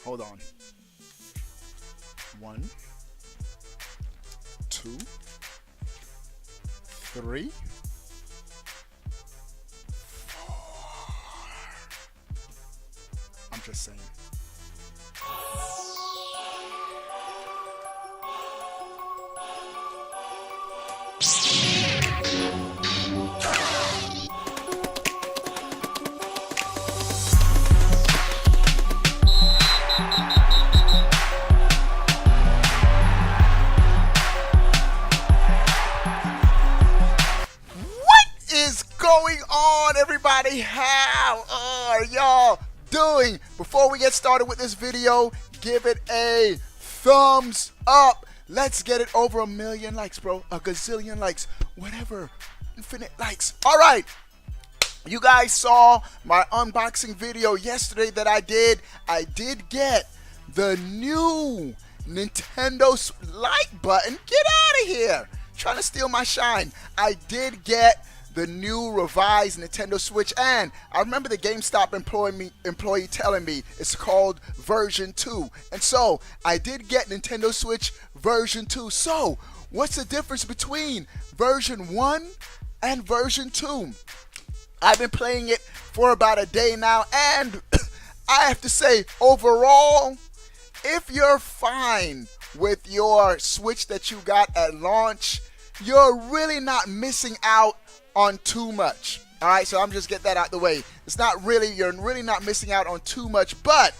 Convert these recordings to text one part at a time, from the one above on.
Hold on. 1, 2, 3, 4. I'm just saying. Going on, everybody? How are y'all doing? Before we get started with this video, give it a thumbs up. Let's get it over 1 million likes, bro. A gazillion likes, whatever, infinite likes. All right, you guys saw my unboxing video yesterday that I did. I did get the new Nintendo Switch Lite button. Get out of here, trying to steal my shine. I did get the new revised Nintendo Switch, and I remember the GameStop employee telling me it's called version 2, and so I did get Nintendo Switch version 2. So what's the difference between version 1 and version 2? I've been playing it for about a day now, and I have to say, overall, if you're fine with your Switch that you got at launch, you're really not missing out on too much. All right, so I'm just get that out the way. You're really not missing out on too much, but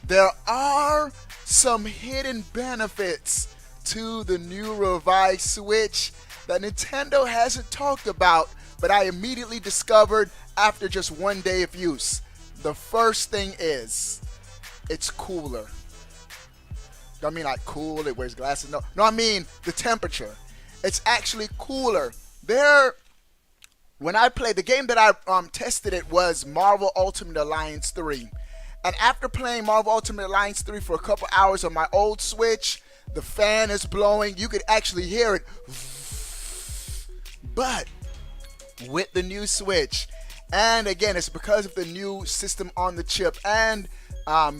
there are some hidden benefits to the new revised Switch that Nintendo hasn't talked about, but I immediately discovered after just one day of use. The first thing is, it's cooler. I mean like cool, it wears glasses. No, I mean the temperature. It's actually cooler. When I played, the game that I tested it was Marvel Ultimate Alliance 3. And after playing Marvel Ultimate Alliance 3 for a couple hours on my old Switch, the fan is blowing. You could actually hear it. But with the new Switch, and again, it's because of the new system on the chip, and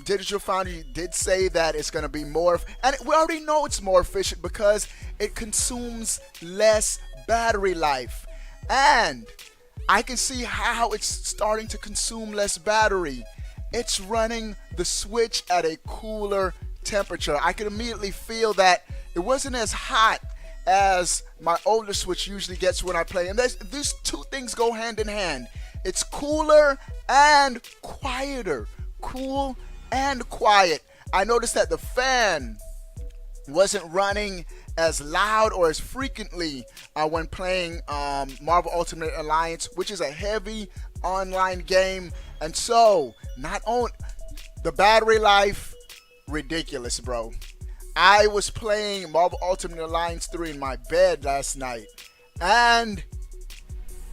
Digital Foundry did say that it's going to be more, and we already know it's more efficient because it consumes less battery life. And I can see how it's starting to consume less battery. It's running the Switch at a cooler temperature. I could immediately feel that it wasn't as hot as my older Switch usually gets when I play. And these two things go hand in hand. It's cooler and quieter. Cool and quiet. I noticed that the fan wasn't running as loud or as frequently when playing Marvel Ultimate Alliance, which is a heavy online game. And so, not only the battery life, ridiculous, bro. I was playing Marvel Ultimate Alliance 3 in my bed last night, and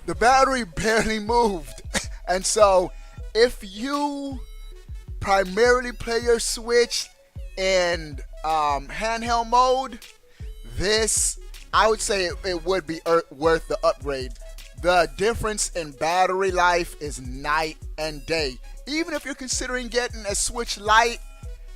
the battery barely moved. And so, if you primarily play your Switch in handheld mode, this, I would say it would be worth the upgrade. The difference in battery life is night and day. Even if you're considering getting a Switch Lite,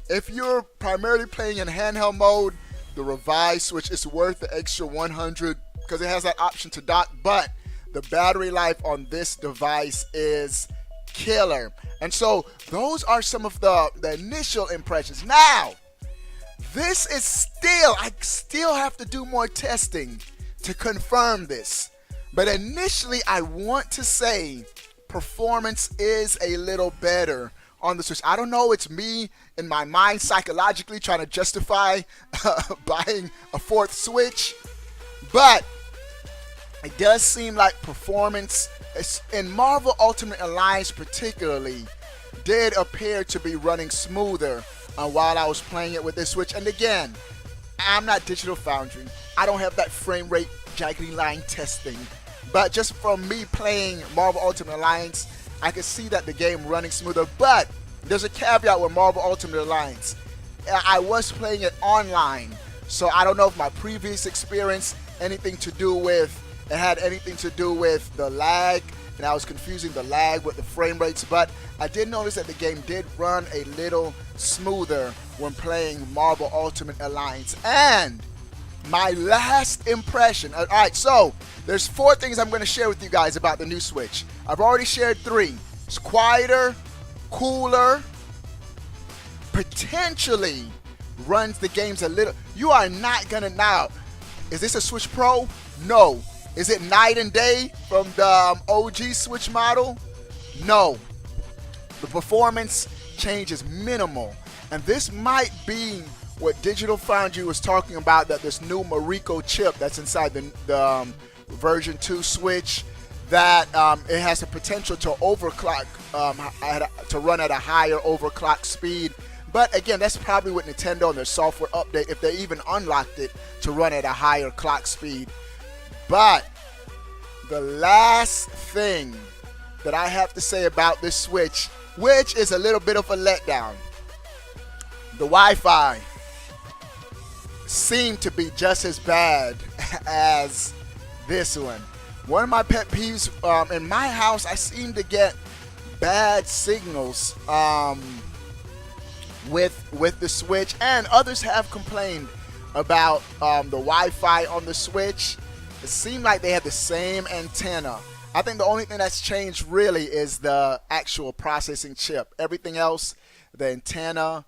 if you're primarily playing in handheld mode, the revised Switch is worth the extra $100 because it has that option to dock, but the battery life on this device is killer. And so those are some of the initial impressions. Now, this is I still have to do more testing to confirm this. But initially, I want to say performance is a little better on the Switch. I don't know, it's me in my mind psychologically trying to justify buying a fourth Switch. But it does seem like performance in Marvel Ultimate Alliance particularly did appear to be running smoother while I was playing it with this Switch. And again, I'm not Digital Foundry. I don't have that frame rate jaggedy line testing. But just from me playing Marvel Ultimate Alliance, I can see that the game running smoother. But there's a caveat with Marvel Ultimate Alliance. I was playing it online, so I don't know if my previous experience had anything to do with the lag and I was confusing the lag with the frame rates, but I did notice that the game did run a little smoother when playing Marvel Ultimate Alliance. And my last impression, all right, so there's 4 things I'm going to share with you guys about the new Switch. I've already shared 3. It's quieter, cooler, potentially runs the games a little. You are not gonna now. Is this a Switch Pro? No. Is it night and day from the OG Switch model? No. The performance change is minimal, and this might be what Digital Foundry was talking about, that this new Mariko chip that's inside the version 2 Switch, that it has the potential to overclock, to run at a higher overclock speed. But again, that's probably with Nintendo and their software update, if they even unlocked it to run at a higher clock speed. But the last thing that I have to say about this Switch, which is a little bit of a letdown, the Wi-Fi seemed to be just as bad as this one. One of my pet peeves, in my house, I seem to get bad signals with the Switch, and others have complained about the Wi-Fi on the Switch. It seemed like they had the same antenna. I think the only thing that's changed really is the actual processing chip. Everything else, the antenna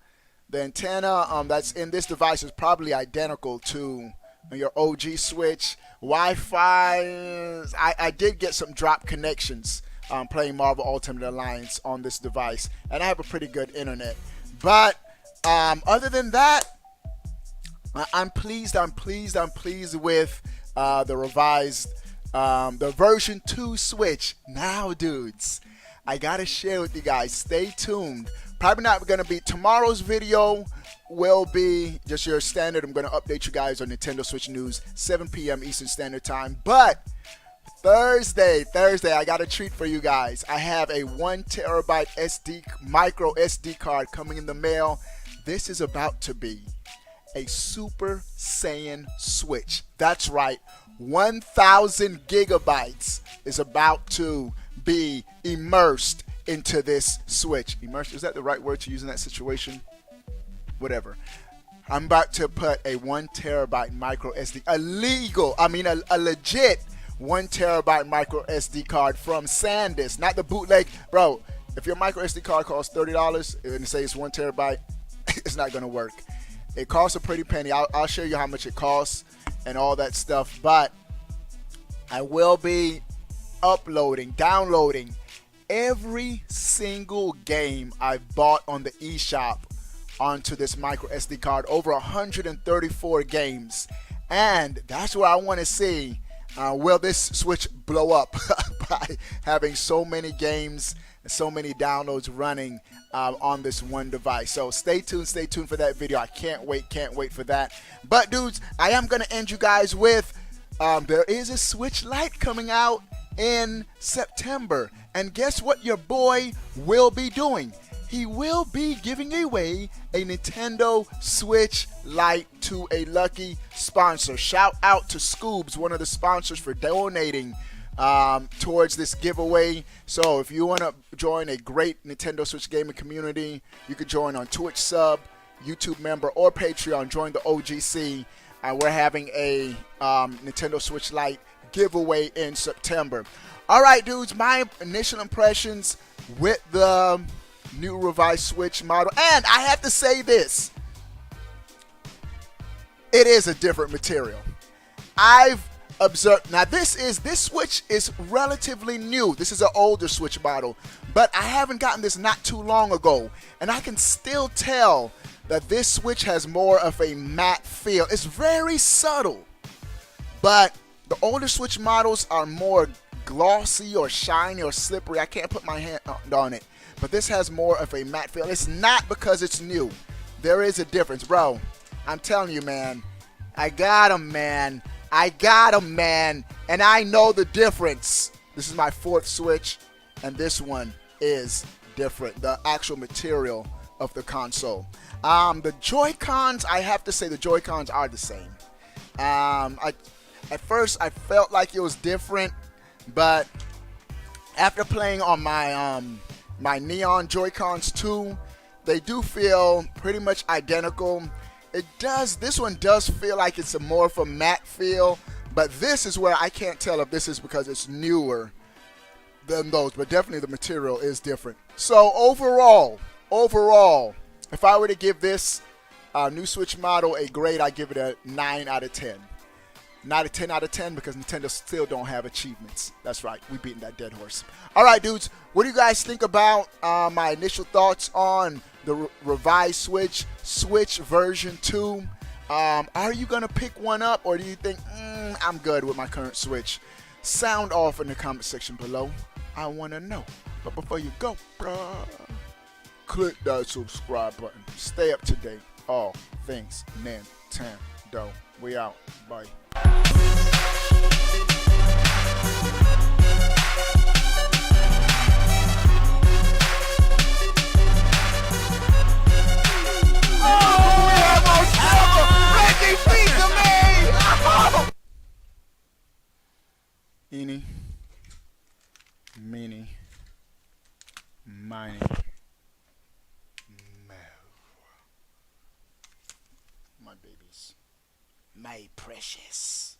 that's in this device is probably identical to your OG Switch. Wi-Fi, I did get some drop connections playing Marvel Ultimate Alliance on this device, and I have a pretty good internet. But other than that, I'm pleased with the revised, the version 2 Switch. Now, dudes, I gotta share with you guys. Stay tuned. Probably not gonna be tomorrow's video. Will be just your standard. I'm gonna update you guys on Nintendo Switch news, 7 p.m. Eastern Standard Time. But Thursday, I got a treat for you guys. I have a 1 terabyte micro SD card coming in the mail. This is about to be a Super Saiyan Switch. That's right, 1,000 gigabytes is about to be immersed into this Switch. Immersed, is that the right word to use in that situation? Whatever. I'm about to put a 1 terabyte micro SD, a legit 1 terabyte micro SD card from SanDisk, not the bootleg. Bro, if your micro SD card costs $30 and say it's 1 terabyte, it's not gonna work. It costs a pretty penny. I'll show you how much it costs and all that stuff. But I will be downloading every single game I've bought on the eShop onto this micro SD card. Over 134 games, and that's what I want to see. Will this Switch blow up by having so many games and so many downloads running on this one device? So stay tuned for that video. I can't wait for that. But dudes, I am going to end you guys with there is a Switch Lite coming out in September, and guess what your boy will be doing? He will be giving away a Nintendo Switch Lite to a lucky sponsor. Shout out to Scoobs, one of the sponsors, for donating towards this giveaway. So if you want to join a great Nintendo Switch gaming community, you can join on Twitch sub, YouTube member, or Patreon. Join the OGC. We're having a Nintendo Switch Lite giveaway in September. All right, dudes, my initial impressions with the new revised Switch model, and I have to say this, it is a different material. I've observed, now this Switch is relatively new. This is an older Switch model, but I haven't gotten this not too long ago, and I can still tell that this Switch has more of a matte feel. It's very subtle, but the older Switch models are more glossy or shiny or slippery. I can't put my hand on it, but this has more of a matte feel. It's not because it's new. There is a difference, bro. I'm telling you, man. I got him, man. And I know the difference. This is my 4th Switch, and this one is different. The actual material of the console. The Joy-Cons, I have to say the Joy-Cons are the same. At first, I felt like it was different, but After playing on my Neon Joy-Cons too, they do feel pretty much identical. This one does feel like it's a more of a matte feel, but this is where I can't tell if this is because it's newer than those, but definitely the material is different. So overall, if I were to give this new Switch model a grade, I give it a 9 out of 10. Not a 10 out of 10 because Nintendo still don't have achievements. That's right, we beating that dead horse. All right, dudes, what do you guys think about my initial thoughts on the revised Switch version 2? Are you gonna pick one up, or do you think I'm good with my current Switch? Sound off in the comment section below. I wanna know. But before you go, bruh, click that subscribe button. Stay up to date. All things Nintendo. We out. Bye. Eeny, meeny, miny, mo. My babies. My precious.